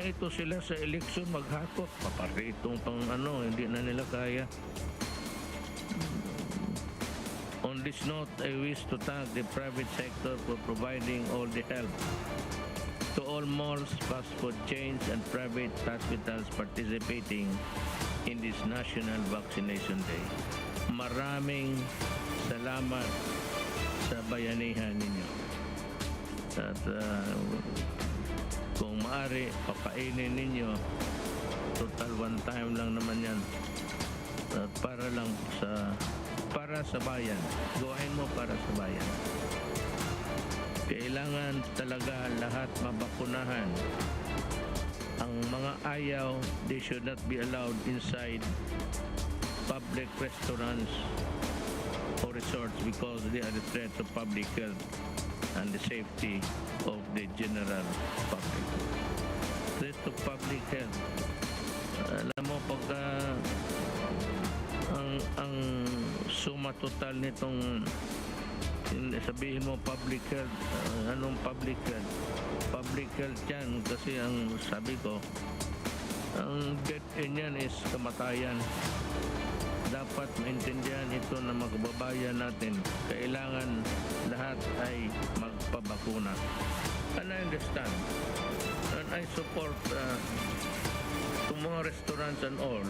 ito sila sa eleksyon maghakot. Papari itong hindi na nila kaya. On this note, I wish to thank the private sector for providing all the help. To all malls, fast food chains, and private hospitals participating in this National Vaccination Day. Maraming salamat sa bayanihan ninyo. At kung maaari, papainin ninyo. Total one time lang naman yan. At para sa bayan. Gawain mo para sa bayan. Kailangan talaga lahat mabakunahan. Ang mga ayaw, they should not be allowed inside public restaurants or resorts because they are a threat to public health and the safety of the general public. Threat to public health. Alam mo, pagka ang suma total nitong sabihin mo public health, anong public health? Public health yan kasi ang sabi ko, ang death in yan is kamatayan. Dapat maintindihan ito na magbabayan natin. Kailangan lahat ay magpabakuna. And I understand. And I support to mga restaurants and all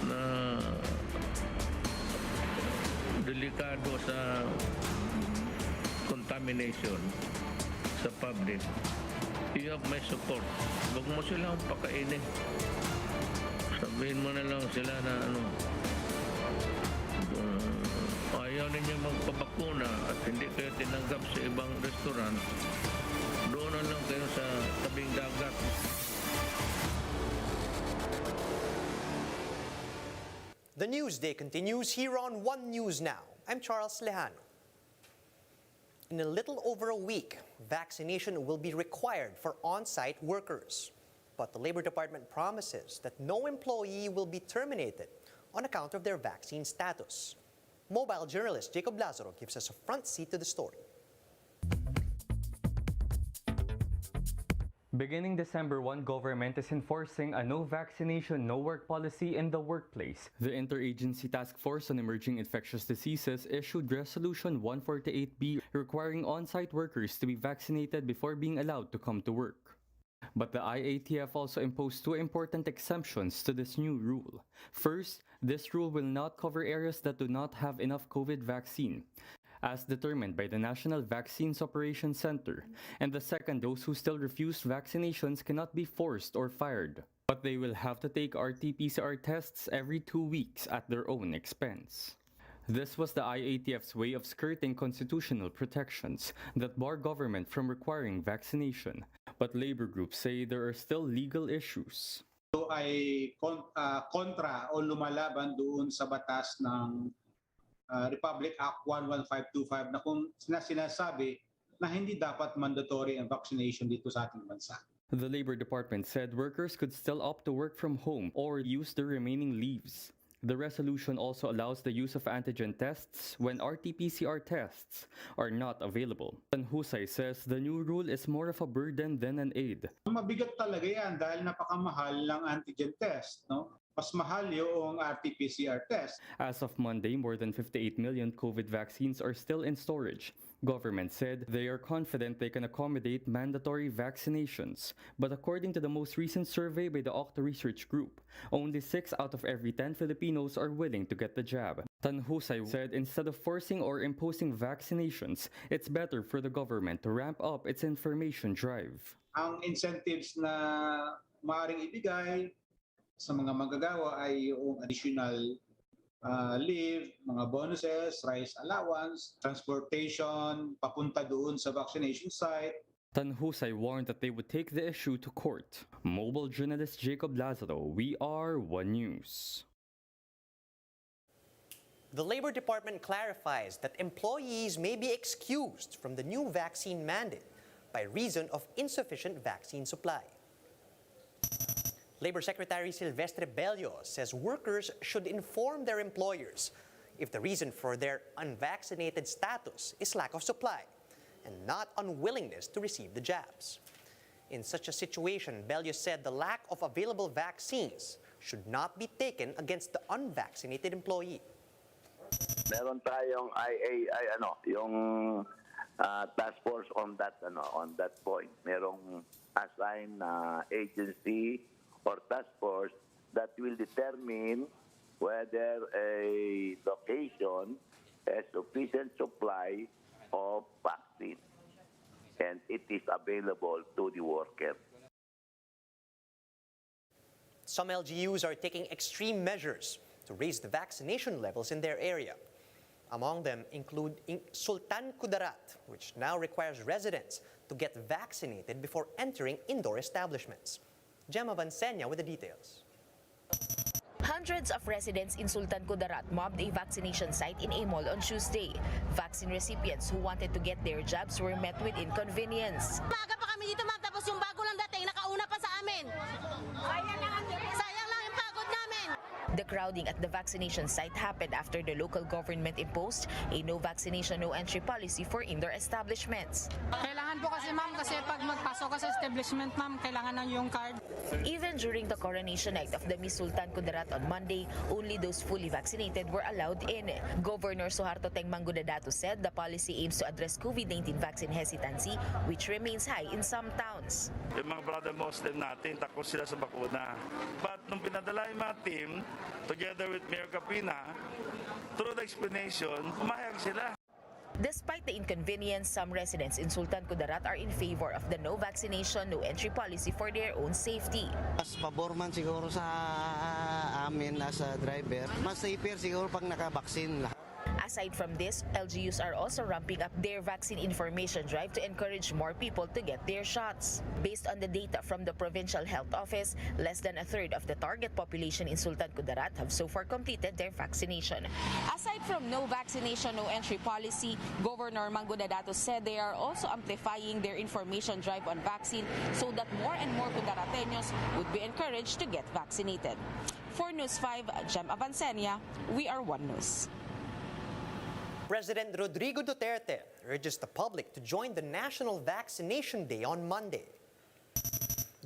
na delikado sa contamination sa public. You have my support. Huwag mo silang pakainin. Sabihin mo na lang sila na ayaw ninyo magpabakuna at hindi kayo tinanggap sa ibang restaurant, doon na lang kayo sa tabing dagat. The news day continues here on One News Now. I'm Charles Lejano. In a little over a week, vaccination will be required for on-site workers. But the Labor Department promises that no employee will be terminated on account of their vaccine status. Mobile journalist Jacob Lazaro gives us a front seat to the story. Beginning December 1, government is enforcing a no vaccination, no work policy in the workplace. The Interagency Task Force on Emerging Infectious Diseases issued Resolution 148B requiring on-site workers to be vaccinated before being allowed to come to work. But the IATF also imposed two important exemptions to this new rule. First, this rule will not cover areas that do not have enough COVID vaccine, as determined by the National Vaccines Operations Center. And the second, those who still refuse vaccinations cannot be forced or fired, but they will have to take RT-PCR tests every 2 weeks at their own expense. This was the IATF's way of skirting constitutional protections that bar government from requiring vaccination. But labor groups say there are still legal issues. Ito ay kontra o lumalaban doon sa batas ng Republic Act 11525 na kung sinasabi na hindi dapat mandatory ang vaccination dito sa ating bansa. The Labor Department said workers could still opt to work from home or use their remaining leaves. The resolution also allows the use of antigen tests when RT-PCR tests are not available. Husay says the new rule is more of a burden than an aid. Mabigat talaga yan dahil napakamahal ng antigen test, no? Mas mahal yung RT-PCR test. As of Monday, more than 58 million COVID vaccines are still in storage. Government said they are confident they can accommodate mandatory vaccinations. But according to the most recent survey by the Octa Research Group, only 6 out of every 10 Filipinos are willing to get the jab. Husay said instead of forcing or imposing vaccinations, it's better for the government to ramp up its information drive. Ang incentives na maaaring ibigay sa mga manggagawa ay yung additional leave, mga bonuses, rice allowance, transportation, papunta doon sa vaccination site. Husay warned that they would take the issue to court. Mobile journalist Jacob Lazaro, we are One News. The Labor Department clarifies that employees may be excused from the new vaccine mandate by reason of insufficient vaccine supply. Labor Secretary Silvestre Bello says workers should inform their employers if the reason for their unvaccinated status is lack of supply and not unwillingness to receive the jabs. In such a situation, Bello said the lack of available vaccines should not be taken against the unvaccinated employee. Meron tayong yung task force on that point. Merong assigned agency or task force that will determine whether a location has sufficient supply of vaccine and it is available to the worker. Some LGUs are taking extreme measures to raise the vaccination levels in their area. Among them include Sultan Kudarat, which now requires residents to get vaccinated before entering indoor establishments. Gemma Vansenia with the details. Hundreds of residents in Sultan Kudarat mobbed a vaccination site in a mall on Tuesday. Vaccine recipients who wanted to get their jabs were met with inconvenience. Maaga pa kami dito, ma'am, tapos yung bago lang dating, nakauna pa sa amin. Sayang lang yung pagod namin. The crowding at the vaccination site happened after the local government imposed a no vaccination, no entry policy for indoor establishments. Kailangan po kasi ma'am, kasi pag magpasok ka sa establishment ma'am, kailangan ng yung card. Even during the coronation night of the Miss Sultan Kudarat on Monday, only those fully vaccinated were allowed in. Governor Suharto Tengmanggudadato said the policy aims to address COVID-19 vaccine hesitancy, which remains high in some towns. Yung mga brother Muslim natin, takot sila sa bakuna. But nung pinadala yung mga team, together with Mayor Capina, through the explanation, pumayag sila. Despite the inconvenience, some residents in Sultan Kudarat are in favor of the no vaccination, no entry policy for their own safety. Mas pabor man siguro sa amin as a driver. Mas safer siguro pag nakabaksin lahat. Aside from this, LGUs are also ramping up their vaccine information drive to encourage more people to get their shots. Based on the data from the Provincial Health Office, less than a third of the target population in Sultan Kudarat have so far completed their vaccination. Aside from no vaccination, no entry policy, Governor Manggudadato said they are also amplifying their information drive on vaccine so that more and more Kudarateños would be encouraged to get vaccinated. For News 5, Gemma Vansenia, we are One News. President Rodrigo Duterte urges the public to join the National Vaccination Day on Monday.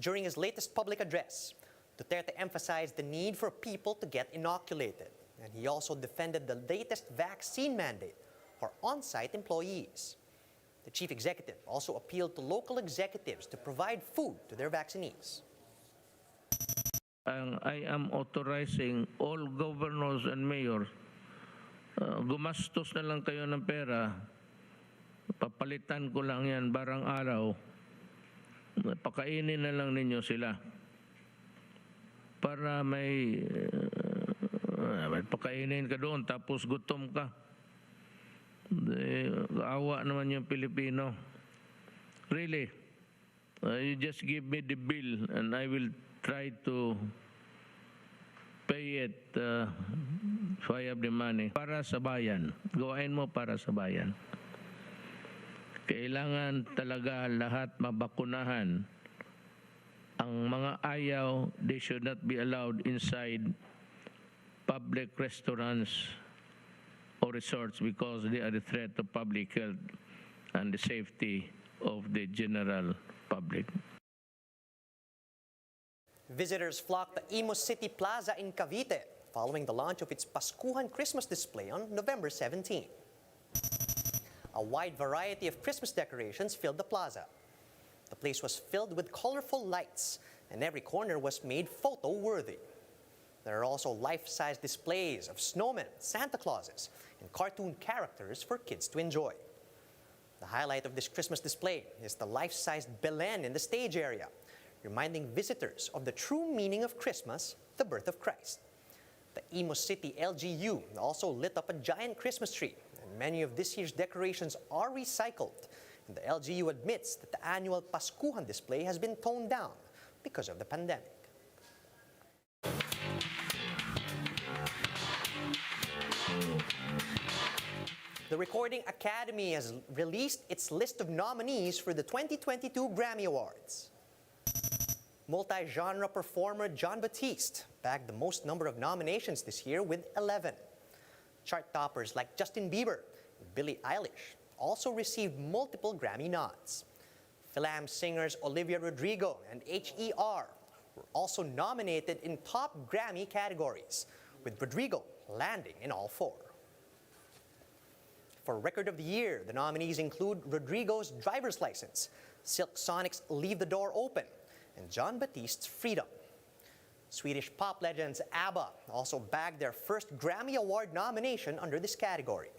During his latest public address, Duterte emphasized the need for people to get inoculated, and he also defended the latest vaccine mandate for on-site employees. The chief executive also appealed to local executives to provide food to their vaccinees. I am authorizing all governors and mayors, gumastos na lang kayo ng pera, papalitan ko lang yan barang araw, pakainin na lang ninyo sila para may pakainin ka doon tapos gutom ka. Awa naman yung Pilipino. Really, you just give me the bill and I will try to pay it if I have the money. Para sa bayan. Gawain mo para sa bayan. Kailangan talaga lahat mabakunahan. Ang mga ayaw, they should not be allowed inside public restaurants or resorts because they are a threat to public health and the safety of the general public. Visitors flocked to Imus City Plaza in Cavite following the launch of its Paskuhan Christmas display on November 17. A wide variety of Christmas decorations filled the plaza. The place was filled with colorful lights, and every corner was made photo-worthy. There are also life-size displays of snowmen, Santa Clauses, and cartoon characters for kids to enjoy. The highlight of this Christmas display is the life-sized Belen in the stage area, reminding visitors of the true meaning of Christmas, the birth of Christ. The Imus City LGU also lit up a giant Christmas tree, and many of this year's decorations are recycled. And the LGU admits that the annual Paskuhan display has been toned down because of the pandemic. The Recording Academy has released its list of nominees for the 2022 Grammy Awards. Multi-genre performer Jon Batiste bagged the most number of nominations this year with 11. Chart toppers like Justin Bieber and Billie Eilish also received multiple Grammy nods. Philam singers Olivia Rodrigo and HER were also nominated in top Grammy categories, with Rodrigo landing in all 4. For Record of the Year, the nominees include Rodrigo's Driver's License, Silk Sonic's Leave the Door Open, and Jon Batiste's Freedom. Swedish pop legends ABBA also bagged their first Grammy Award nomination under this category.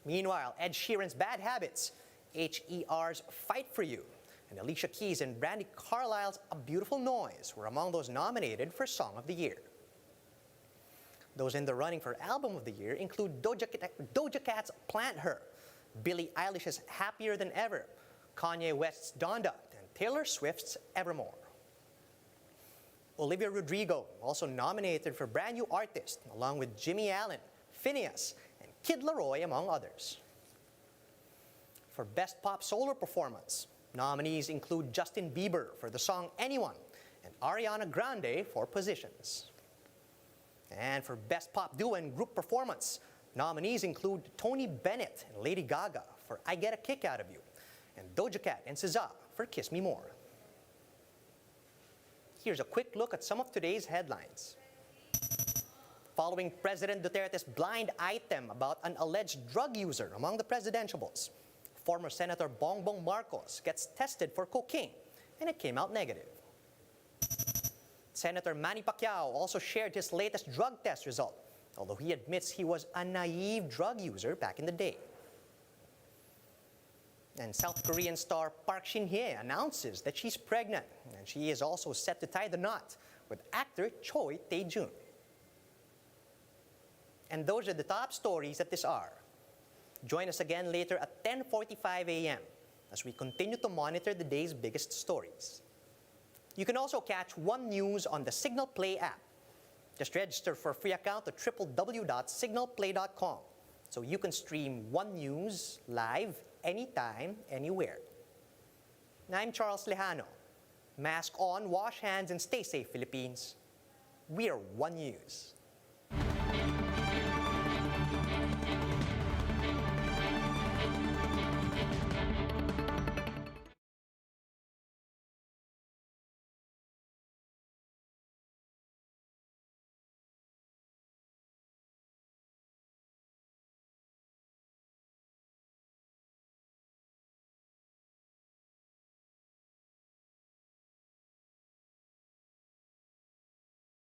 Meanwhile, Ed Sheeran's Bad Habits, HER's Fight For You, and Alicia Keys and Brandi Carlile's A Beautiful Noise were among those nominated for Song of the Year. Those in the running for Album of the Year include Doja Cat's Plant Her, Billie Eilish's Happier Than Ever, Kanye West's Donda, and Taylor Swift's Evermore. Olivia Rodrigo also nominated for Brand New Artist, along with Jimmy Allen, Phineas, and Kid Laroi, among others. For Best Pop Solo Performance, nominees include Justin Bieber for the song Anyone and Ariana Grande for Positions. And for Best Pop Duo and Group Performance, nominees include Tony Bennett and Lady Gaga for I Get a Kick Out of You, and Doja Cat and SZA for Kiss Me More. Here's a quick look at some of today's headlines. Following President Duterte's blind item about an alleged drug user among the presidentiables, former Senator Bongbong Marcos gets tested for cocaine, and it came out negative. Senator Manny Pacquiao also shared his latest drug test result, although he admits he was a naive drug user back in the day. And South Korean star Park Shin-hye announces that she's pregnant, and she is also set to tie the knot with actor Choi Tae-jun. And those are the top stories at this hour. Join us again later at 10:45 a.m. as we continue to monitor the day's biggest stories. You can also catch One News on the Signal Play app. Just register for a free account at www.signalplay.com so you can stream One News live anytime, anywhere. And I'm Charles Lejano. Mask on, wash hands, and stay safe, Philippines. We are One News.